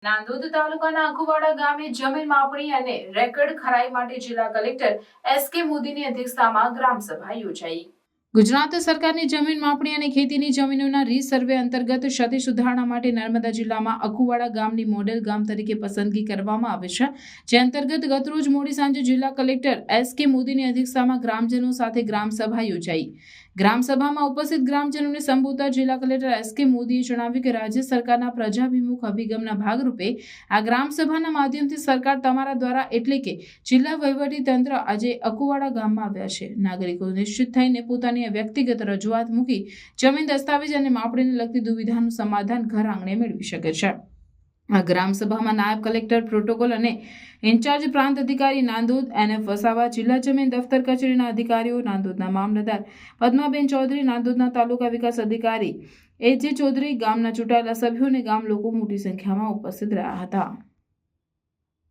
નાંદોદ તાલુકાના અકુવાડા ગામે જમીન માપણી અને રેકર્ડ ખરાઈ માટે જિલ્લા કલેક્ટર એસ.કે. મોદીની અધ્યક્ષતામાં ગ્રામસભા યોજાઈ। ગુજરાત સરકારની જમીન માપણી અને ખેતીની જમીનોના રીસર્વે અંતર્ગત ક્ષતિ સુધારણા માટે નર્મદા જિલ્લામાં અકુવાડા ગામની મોડેલ ગામ તરીકે પસંદગી કરવામાં આવી છે, જે અંતર્ગત ગતરોજ મોડી સાંજે જિલ્લા કલેક્ટર એસ.કે. મોદીની અધ્યક્ષતામાં ગ્રામજનો સાથે ગ્રામસભા યોજાઈ। ગ્રામસભામાં ઉપસ્થિત ગ્રામજનોને સંબોધતા જિલ્લા કલેક્ટર એસ.કે. મોદીએ જણાવ્યું કે રાજ્ય સરકારના પ્રજાભિમુખ અભિગમના ભાગરૂપે આ ગ્રામસભાના માધ્યમથી સરકાર તમારા દ્વારા એટલે કે જિલ્લા વહીવટી તંત્ર આજે અકુવાડા ગામમાં આવ્યા છે। નાગરિકો નિશ્ચિત થઈને પોતાની વ્યક્તિગત રજૂઆત મૂકી જમીન દસ્તાવેજ અને માપણીને લગતી દુવિધાનું સમાધાન ઘર આંગણે મેળવી શકે છે। આ ગ્રામસભામાં નાયબ કલેક્ટર પ્રોટોકોલ અને ઇન્ચાર્જ પ્રાંત અધિકારી નાંદોદ NF વસાવા, જિલ્લા જમીન દફતર કચેરીના અધિકારીઓ, નાંદોદના મામલતદાર પદ્માબેન ચૌધરી, નાંદોદના તાલુકા વિકાસ અધિકારી AJ ચૌધરી, ગામના ચૂંટાયેલા સભ્યો અને ગામ લોકો મોટી સંખ્યામાં ઉપસ્થિત રહ્યા હતા।